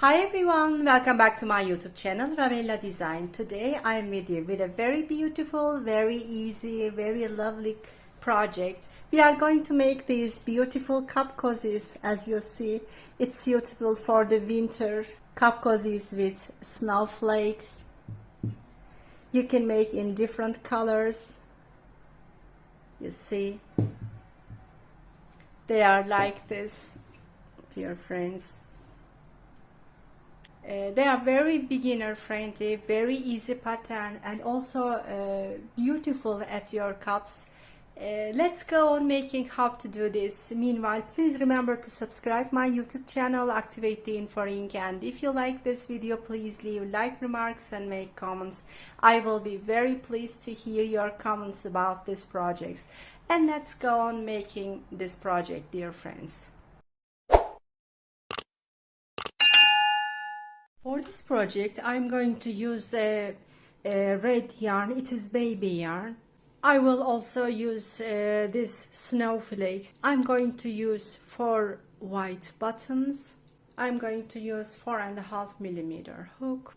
Hi everyone, welcome back to my YouTube channel Ravella Design. Today I am with you with a very beautiful, very easy, very lovely project. We are going to make these beautiful cup cozies. As you see, it's suitable for the winter. Cup cozies with snowflakes. You can make in different colors. You see, they are like this, dear friends. They are very beginner friendly, very easy pattern, and also beautiful at your cups. Let's go on making how to do this. Meanwhile, please remember to subscribe my YouTube channel, activate the info link, and if you like this video, please leave like remarks and make comments. I will be very pleased to hear your comments about this project. And let's go on making this project, dear friends. For this project, I'm going to use a red yarn. It is baby yarn. I will also use this snowflakes. I'm going to use 4 white buttons. I'm going to use 4.5mm hook.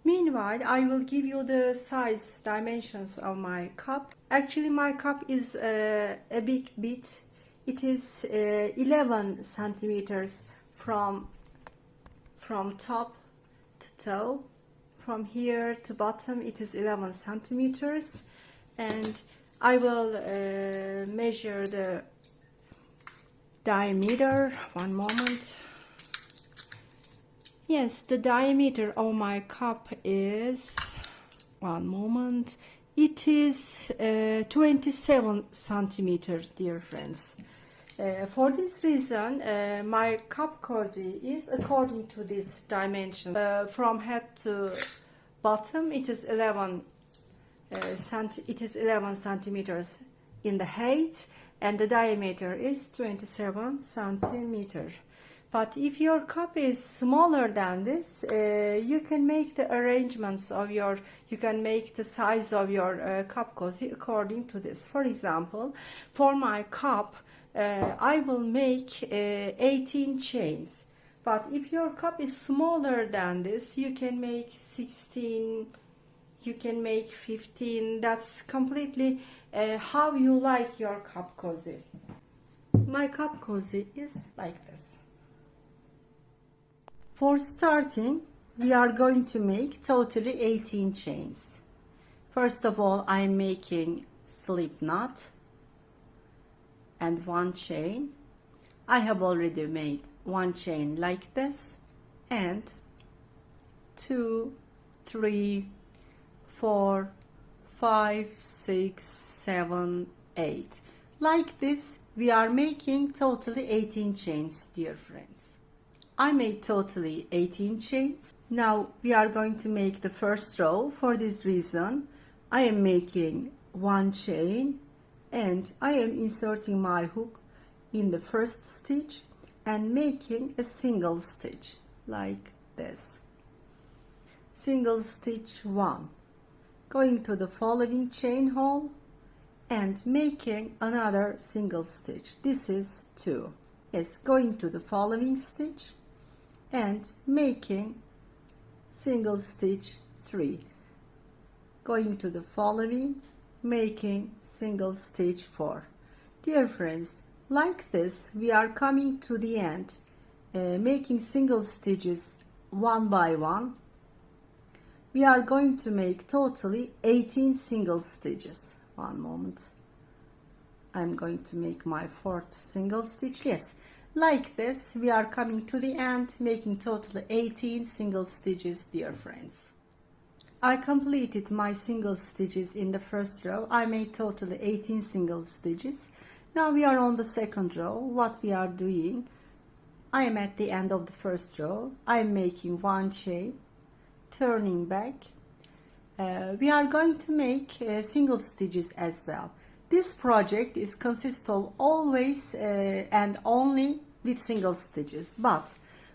Meanwhile, I will give you the size dimensions of my cup. Actually, my cup is a big bit. It is 11 centimeters from top to toe. From here to bottom it is 11 centimeters, and I will measure the diameter. One moment. Yes, the diameter of my cup is, one moment, it is 27 centimeters, dear friends. For this reason, my cup cozy is according to this dimension. From head to bottom, it is 11 centimeters in the height, and the diameter is 27 centimeters. But if your cup is smaller than this, you can make the arrangements of your, you can make the size of your cup cozy according to this. For example, for my cup, I will make 18 chains, but if your cup is smaller than this, you can make 16, you can make 15. That's completely how you like your cup cozy. My cup cozy is like this. For starting, we are going to make totally 18 chains. First of all, I'm making slip knot and 1 chain. I have already made 1 chain like this, and 2, 3, 4, 5, 6, 7, 8. Like this, we are making totally 18 chains, dear friends. I made totally 18 chains. Now we are going to make the first row. For this reason, I am making 1 chain, and I am inserting my hook in the first stitch and making a single stitch like this. Single stitch 1, going to the following chain hole and making another single stitch. This is 2. Yes, going to the following stitch and making single stitch 3, going to the following, making single stitch 4. Dear friends, like this we are coming to the end, making single stitches one by one. We are going to make totally 18 single stitches. One moment, I'm going to make my 4th single stitch. Yes, like this we are coming to the end, making totally 18 single stitches, dear friends. I completed my single stitches in the first row. I made totally 18 single stitches. Now we are on the second row. What we are doing, I am at the end of the first row. I am making 1 chain, turning back. We are going to make single stitches as well. This project is consists of always and only with single stitches, but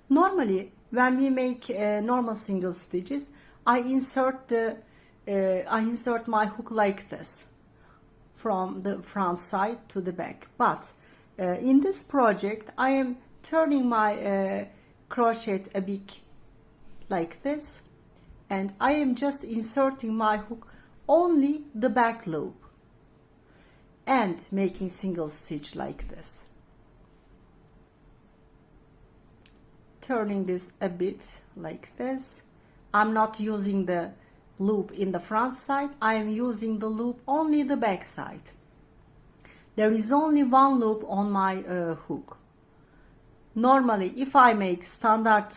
normally when we make normal single stitches, I insert my hook like this from the front side to the back. But in this project, I am turning my crochet a bit like this, and I am just inserting my hook only the back loop and making single stitch like this, turning this a bit like this. I'm not using the loop in the front side, I am using the loop only the back side. There is only one loop on my hook. Normally, if I make standard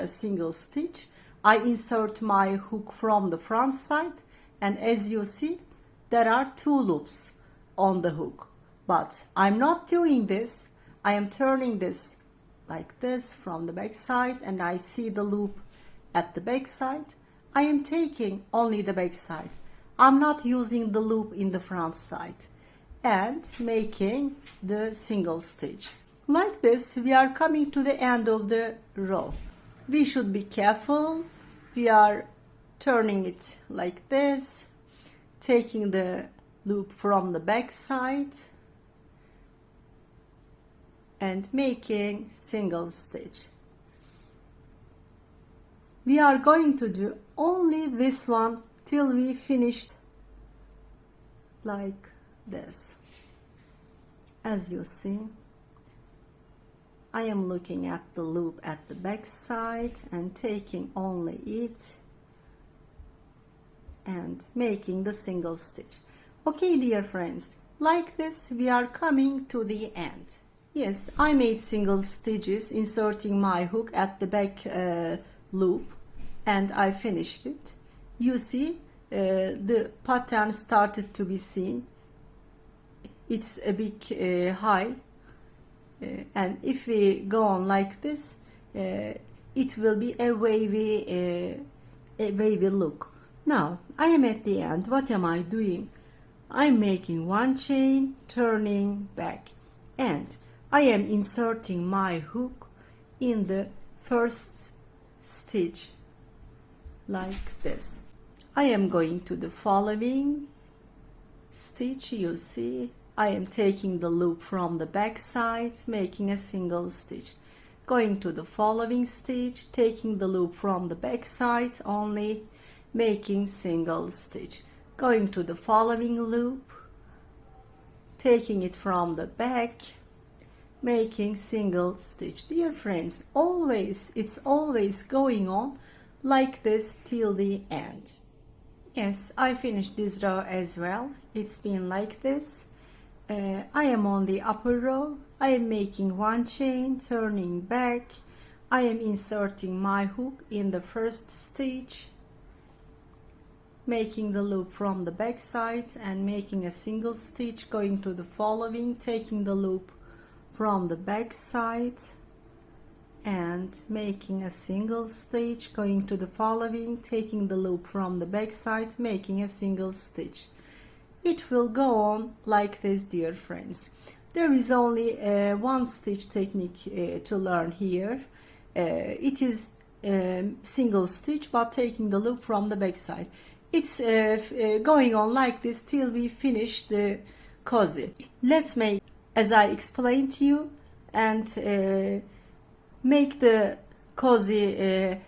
single stitch, I insert my hook from the front side, and as you see, there are 2 loops on the hook. But I'm not doing this. I am turning this like this from the back side, and I see the loop at the back side. I am taking only the back side. I'm not using the loop in the front side, and making the single stitch. Like this, we are coming to the end of the row. We should be careful. We are turning it like this, taking the loop from the back side and making single stitch. We are going to do only this one till we finished like this. As you see, I am looking at the loop at the back side and taking only it and making the single stitch. Okay, dear friends, like this we are coming to the end. Yes, I made single stitches inserting my hook at the back loop, and I finished it. You see, the pattern started to be seen. It's a bit high, and if we go on like this, it will be a wavy look. Now I am at the end. What am I doing? I'm making one chain, turning back, and I am inserting my hook in the first stitch like this. I am going to the following stitch. You see, I am taking the loop from the back side, making a single stitch, going to the following stitch, taking the loop from the back side only, making single stitch, going to the following loop, taking it from the back, making single stitch. Dear friends, it's always going on like this till the end. Yes, I finished this row as well. It's been like this. I am on the upper row. I am making one chain, turning back. I am inserting my hook in the first stitch, making the loop from the back side and making a single stitch, going to the following, taking the loop from the back side and making a single stitch, going to the following, taking the loop from the back side, making a single stitch. It will go on like this, dear friends. There is only one stitch technique to learn here. It is single stitch but taking the loop from the back side. It's going on like this till we finish the cozy. Let's make as I explained to you, and make the cozy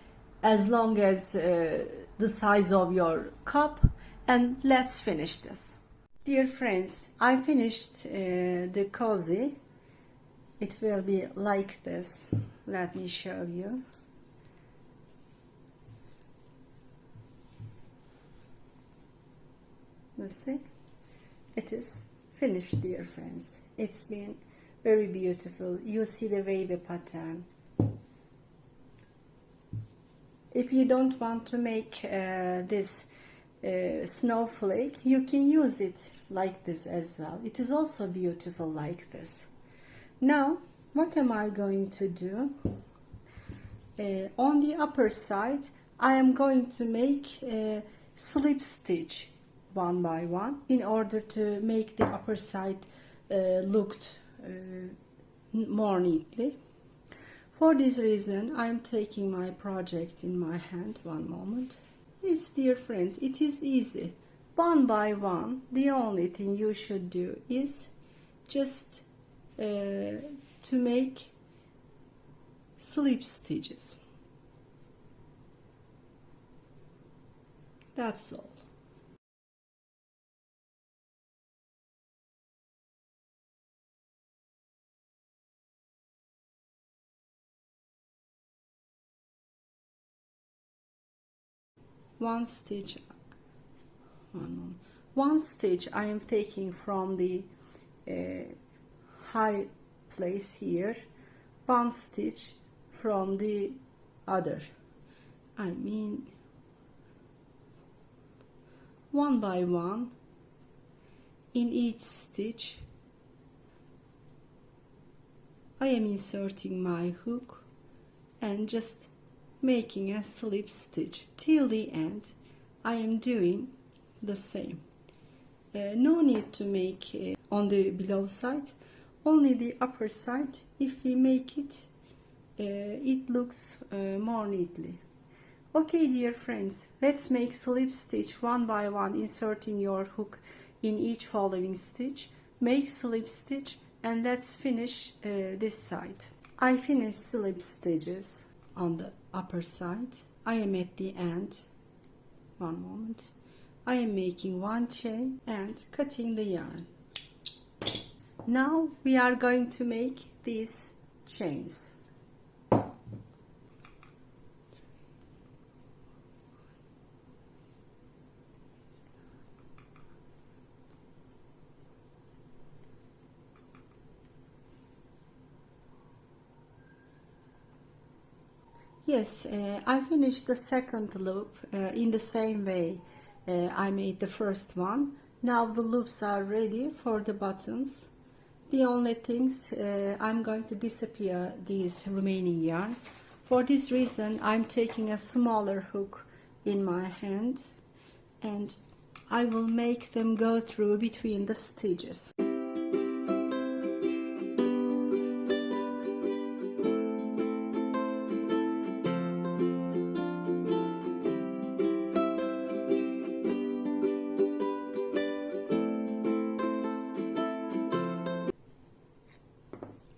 as long as the size of your cup, and let's finish this. Dear friends, I finished the cozy. It will be like this. Let me show you. You see, it is finished, dear friends. It's been very beautiful. You see the wavy pattern. If you don't want to make this snowflake, you can use it like this as well. It is also beautiful like this. Now what am I going to do? On the upper side I am going to make a slip stitch one by one in order to make the upper side looked more neatly. For this reason I am taking my project in my hand. One moment. Yes, dear friends, it is easy. One by one, the only thing you should do is just to make slip stitches. That's all. One stitch I am taking from the high place here, one stitch from the other, I mean one by one in each stitch I am inserting my hook and just making a slip stitch till the end. I am doing the same. No need to make on the below side, only the upper side. If we make it, it looks more neatly. Okay, dear friends, let's make slip stitch one by one, inserting your hook in each following stitch. Make slip stitch and let's finish this side. I finished slip stitches on the upper side. I am at the end. One moment. I am making one chain and cutting the yarn. Now we are going to make these chains. Yes, I finished the second loop in the same way I made the first one. Now the loops are ready for the buttons. The only things I'm going to disappear these remaining yarn. For this reason I'm taking a smaller hook in my hand and I will make them go through between the stitches.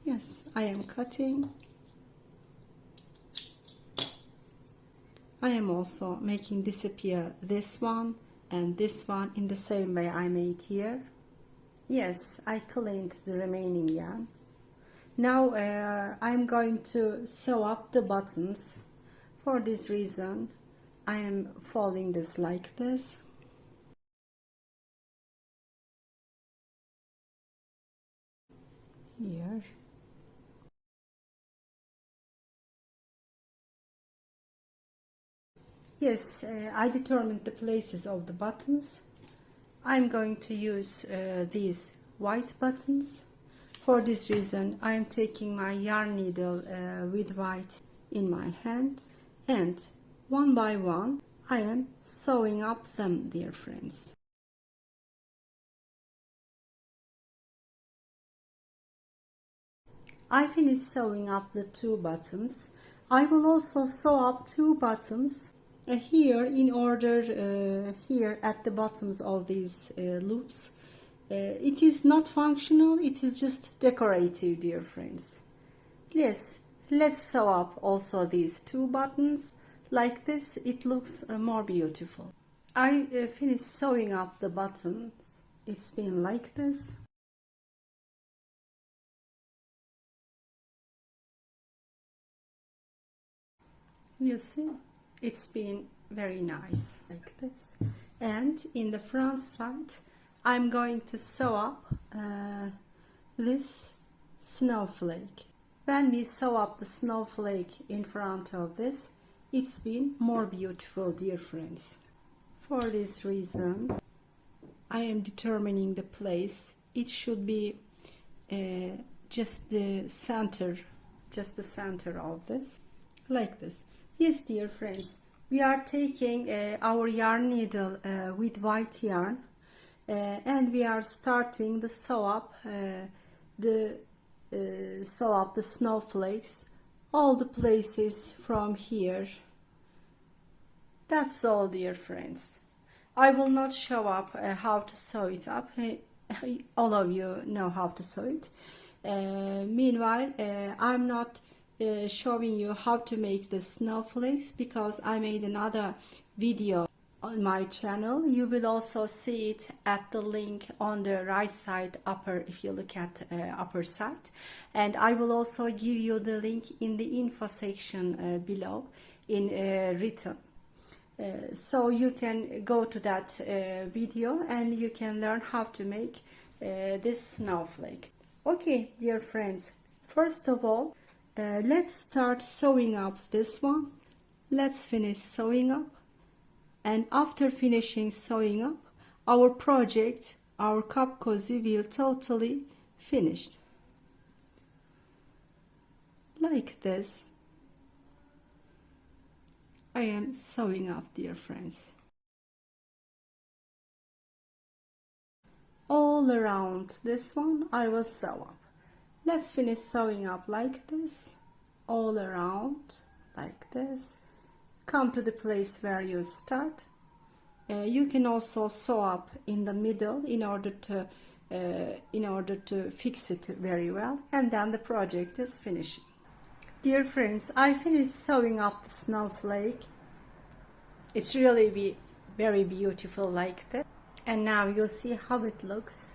Yes, I am cutting. I am also making disappear this one and this one in the same way I made here. Yes, I cleaned the remaining yarn. Now I'm going to sew up the buttons. For this reason, I am folding this like this. Here. Yes, I determined the places of the buttons. I'm going to use these white buttons. For this reason, I am taking my yarn needle with white in my hand and one by one I am sewing up them, dear friends. I finished sewing up the two buttons. I will also sew up two buttons here in order here at the bottoms of these loops. It is not functional, it is just decorative, dear friends. Yes, let's sew up also these two buttons. Like this, it looks more beautiful. I finished sewing up the buttons. It's been like this. You see, it's been very nice like this. And in the front side, I'm going to sew up this snowflake. When we sew up the snowflake in front of this, it's been more beautiful, dear friends. For this reason, I am determining the place. It should be just the center of this, like this. Yes, dear friends, we are taking our yarn needle with white yarn and we are starting the sew up the snowflakes, all the places from here. That's all, dear friends. I will not show up how to sew it up. All of you know how to sew it. Meanwhile, I'm not showing you how to make the snowflakes because I made another video on my channel. You will also see it at the link on the right side upper, if you look at upper side, and I will also give you the link in the info section below in written. So you can go to that video and you can learn how to make this snowflake. Okay, dear friends, first of all, let's start sewing up this one. Let's finish sewing up, and after finishing sewing up, our project, our cupcozy, will totally finished. Like this. I am sewing up, dear friends. All around this one I will sew up. Let's finish sewing up like this, all around like this. Come to the place where you start. You can also sew up in the middle in order to fix it very well, and then the project is finishing. Dear friends, I finished sewing up the snowflake. It's really very beautiful like that. And now you see how it looks.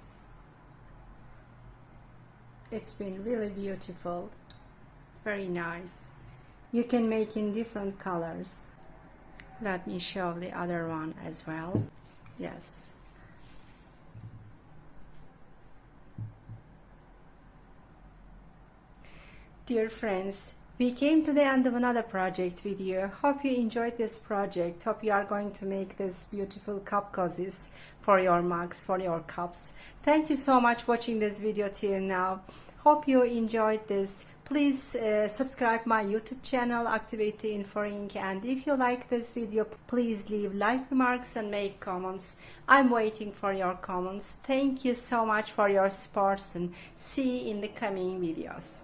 It's been really beautiful. Very nice. You can make in different colors. Let me show the other one as well. Yes. Dear friends, we came to the end of another project video. Hope you enjoyed this project. Hope you are going to make this beautiful cup cozies for your mugs, for your cups. Thank you so much watching this video till now. Hope you enjoyed this. Please subscribe my YouTube channel, activate the info link, and if you like this video, please leave like remarks and make comments. I'm waiting for your comments. Thank you so much for your support, and see you in the coming videos.